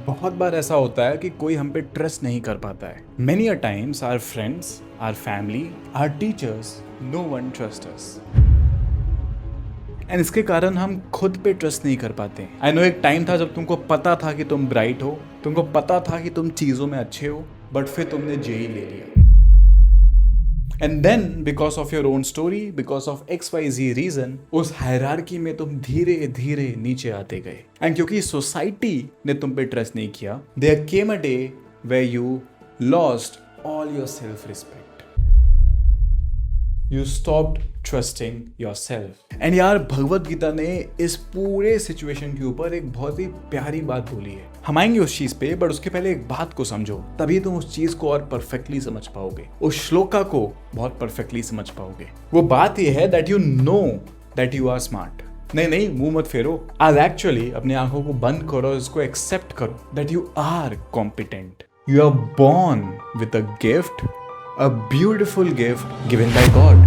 बहुत बार ऐसा होता है कि कोई हम पे ट्रस्ट नहीं कर पाता है। Many a times our friends, our family, our teachers, no one trust us. And इसके कारण हम खुद पे ट्रस्ट नहीं कर पाते। आई नो एक टाइम था जब तुमको पता था कि तुम ब्राइट हो, तुमको पता था कि तुम चीज़ों में अच्छे हो, बट फिर तुमने जेई ले लिया। And then because of your own story, because of XYZ reason, उस हायरार्की में तुम धीरे धीरे नीचे आते गए। एंड क्योंकि सोसाइटी ने तुम पे ट्रस्ट नहीं किया, there came a day where you lost all your self respect. You stopped trusting yourself. And यार भगवत गीता ने इस पूरे सिचुएशन के ऊपर एक बहुत ही प्यारी बात बोली है। हम आएंगे उस चीज पे, बट उसके पहले एक बात को समझो, तभी तुम उस चीज को और परफेक्टली समझ पाओगे, उस श्लोका को बहुत परफेक्टली समझ पाओगे। वो बात ये है that you know that you are smart. नहीं, मुंह मत फेरो, आज एक्चुअली अपनी आंखों को बंद करो और इसको एक्सेप्ट करो that you are competent. You are born with a gift, a beautiful gift given by God.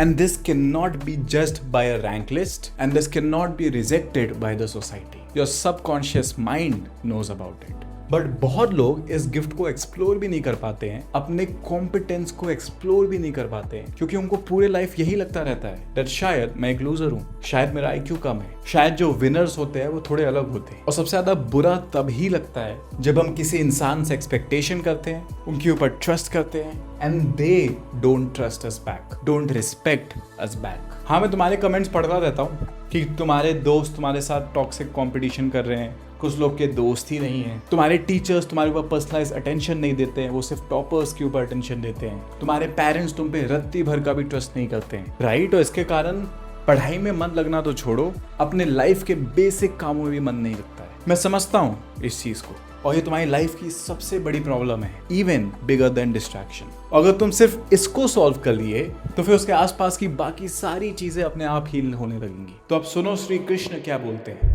And this cannot be judged by a rank list, and this cannot be rejected by the society. Your subconscious mind knows about it. But बहुत लोग इस gift को explore भी नहीं कर पाते हैं, अपने कॉम्पिटेंस को एक्सप्लोर भी नहीं कर पाते हैं, क्योंकि उनको पूरे लाइफ यही लगता रहता है दैट शायद मैं एक लूजर हूँ, शायद मेरा IQ कम है, शायद जो विनर्स होते हैं वो थोड़े अलग होते हैं। और सबसे ज्यादा बुरा तभी लगता है जब हम किसी इंसान से एक्सपेक्टेशन करते हैं, उनके ऊपर ट्रस्ट करते हैं, and they don't trust us back, don't respect us back. हाँ, मैं तुम्हारे कमेंट्स पढ़ता रहता हूँ कि तुम्हारे दोस्त तुम्हारे साथ टॉक्सिक कंपटीशन कर रहे हैं, कुछ लोग के दोस्त ही नहीं है, तुम्हारे टीचर्स तुम्हारे ऊपर पर्सनलाइज अटेंशन नहीं देते हैं, वो सिर्फ टॉपर्स के ऊपर अटेंशन देते हैं, तुम्हारे पेरेंट्स तुम पे रत्ती भर का भी ट्रस्ट नहीं करते हैं, राइट। और इसके कारण पढ़ाई में मन लगना तो छोड़ो, अपने लाइफ के बेसिक कामों में भी मन नहीं लगता है। मैं समझता हूँ इस चीज को, और ये तुम्हारी लाइफ की सबसे बड़ी प्रॉब्लम है, इवन बिगर देन डिस्ट्रैक्शन। अगर तुम सिर्फ इसको सॉल्व कर लिए तो फिर उसके आसपास की बाकी सारी चीजें अपने आप हील होने लगेंगी। तो अब सुनो श्री कृष्ण क्या बोलते हैं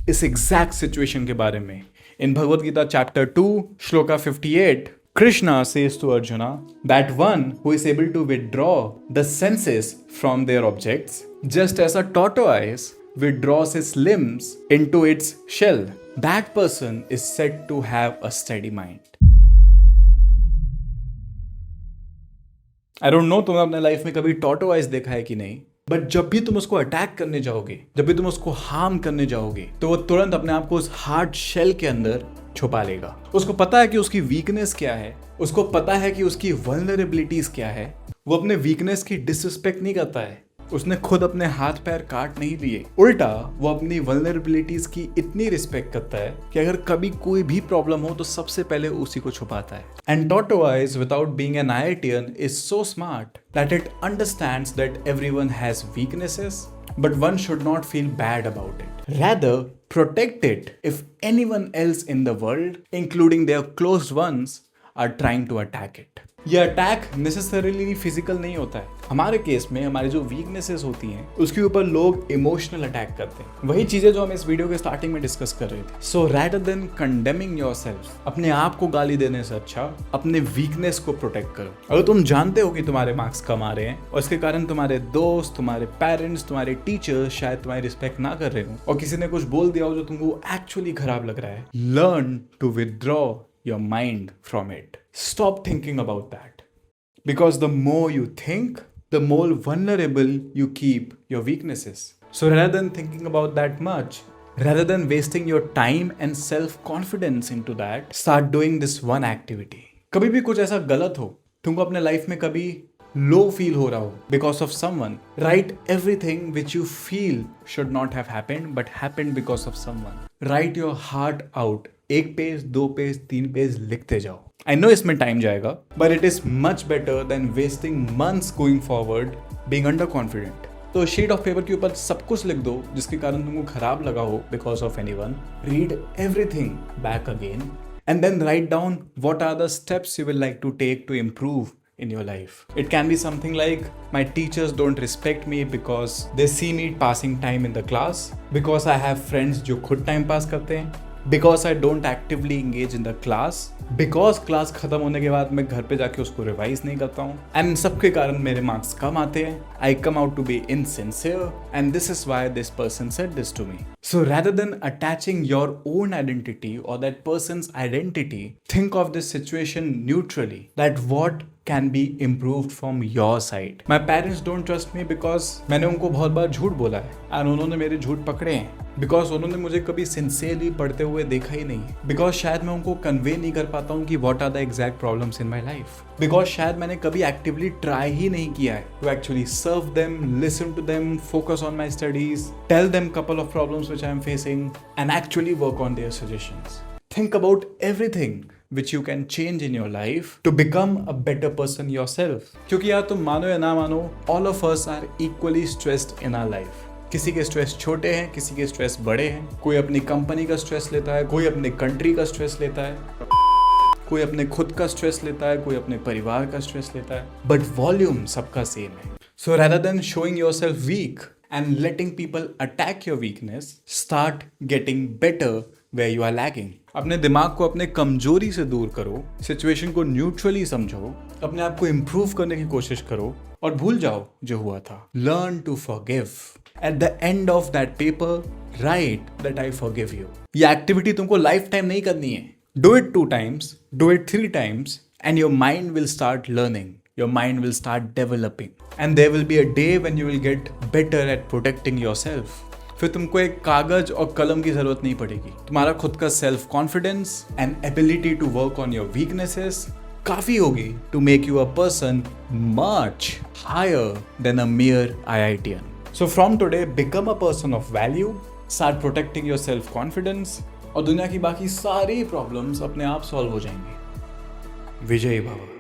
इस एग्जैक्ट सिचुएशन के बारे में। In Bhagavad Gita chapter 2 shloka 58, Krishna says to Arjuna that one who is able to withdraw the senses from their objects, just as a tortoise withdraws its limbs into its shell, that person is said to have a steady mind. I don't know तुमने अपने life में कभी टॉर्टोआइज देखा है कि नहीं, but जब भी तुम उसको अटैक करने जाओगे, जब भी तुम उसको हार्म करने जाओगे, तो वो तुरंत अपने आप को उस हार्ड शेल के अंदर छुपा लेगा। उसको पता है कि उसकी वीकनेस क्या है, उसको पता है कि उसकी वल्नरेबिलिटीज क्या है। वो अपने वीकनेस की डिसरिस्पेक्ट नहीं करता है, उसने खुद अपने हाथ पैर काट नहीं लिए, उल्टा वो अपनी वल्नरेबिलिटीज की इतनी रिस्पेक्ट करता है कि अगर कभी कोई भी प्रॉब्लम हो तो सबसे पहले उसी को छुपाता है। And tortoise without being an IITian is so smart that it understands that everyone has weaknesses, but one should not feel bad about it. Rather, protect it if anyone else in the world, including their close ones, are trying to attack it. ये attack necessarily physical नहीं होता है। हमारे case में हमारी जो weaknesses होती हैं उसके ऊपर लोग इमोशनल अटैक करते हैं, वही चीजें जो हम इस वीडियो के स्टार्टिंग में डिस्कस कर रहे थे। सो रैदर देन कंडेमिंग योरसेल्फ, अपने आप को गाली देने से अच्छा अपने वीकनेस को प्रोटेक्ट करो। अगर तुम जानते हो कि तुम्हारे मार्क्स कम आ रहे हैं और इसके कारण तुम्हारे दोस्त, तुम्हारे पेरेंट्स, तुम्हारे टीचर्स शायद तुम्हारी रिस्पेक्ट ना कर रहे हो, और किसी ने कुछ बोल दिया हो जो तुमको एक्चुअली खराब लग रहा है, learn to withdraw your mind from it. Stop thinking about that. Because the more you think, the more vulnerable you keep your weaknesses. So rather than thinking about that much, rather than wasting your time and self-confidence into that, start doing this one activity. कभी भी कुछ ऐसा गलत हो, तुमको अपने life में कभी लो फील हो रहा हो because of someone, write everything which you feel should not have happened but happened because of someone. Write your heart out. 1 page, 2 page, 3 page लिखते जाओ। आई नो इसमें टाइम जाएगा, but it is much better than wasting months going forward being under confident. तो sheet of paper के ऊपर सब कुछ लिख दो जिसके कारण तुमको खराब लगा हो because of anyone. Read everything back again and then write down what are the steps you will like to take to improve in your life. It can be something like, my teachers don't respect me because they see me passing time in the class, because I have friends जो खुद time pass करते हैं, because I don't actively engage in the class, because class खत्म होने के बाद मैं घर पे जाके उसको रिवाइज नहीं करता हूँ, एंड सबके कारण मेरे मार्क्स कम आते हैं. I came out to be insincere and this is why this person said this to me. So rather than attaching your own identity or that person's identity, think of this situation neutrally, that what can be improved from your side. My parents don't trust me because मैंने उनको बहुत बार झूठ बोला है and उन्होंने मेरे झूठ पकड़े हैं, बिकॉज उन्होंने मुझे कभी सिंसियरली पढ़ते हुए देखा ही नहीं, बिकॉज शायद मैं उनको कन्वे नहीं कर पाता हूँ कि what are the exact problems in my life, because शायद मैंने कभी एक्टिवली ट्राई ही नहीं किया है to actually serve them, listen to them, focus on my studies, tell them couple of problems which I am facing and actually work on their suggestions. Think about everything which you can change in your life to become a better person yourself. क्योंकि यार तुम मानो या ना मानो, all of us are equally stressed in our life. किसी के stress छोटे हैं, किसी के स्ट्रेस बड़े हैं. कोई अपनी कंपनी का स्ट्रेस लेता है, कोई अपने कंट्री का स्ट्रेस लेता है, कोई अपने खुद का स्ट्रेस लेता है, कोई अपने परिवार का स्ट्रेस लेता है, बट वॉल्यूम सबका सेम है. सो rather than showing yourself weak and letting people attack your weakness, start getting better where you are lagging. अपने दिमाग को अपने कमजोरी से दूर करो, सिचुएशन को न्यूट्रली समझो, अपने आप को इम्प्रूव करने की कोशिश करो और भूल जाओ जो हुआ था. Learn to forgive. At the end of that paper, write that I forgive you. ये एक्टिविटी तुमको लाइफ टाइम नहीं करनी है. Do it 2 times, do it 3 times, and your mind will start learning. Your mind will start developing. And there will be a day when you will get better at protecting yourself. फिर तुमको एक कागज और कलम की जरूरत नहीं पड़ेगी. तुम्हारा खुद का self confidence and ability to work on your weaknesses काफी होगी to make you a person much higher than a mere IITian. So from today, become a person of value, start protecting your self-confidence, और दुनिया की बाकी सारी problems अपने आप solve हो जाएंगी. विजयी भव.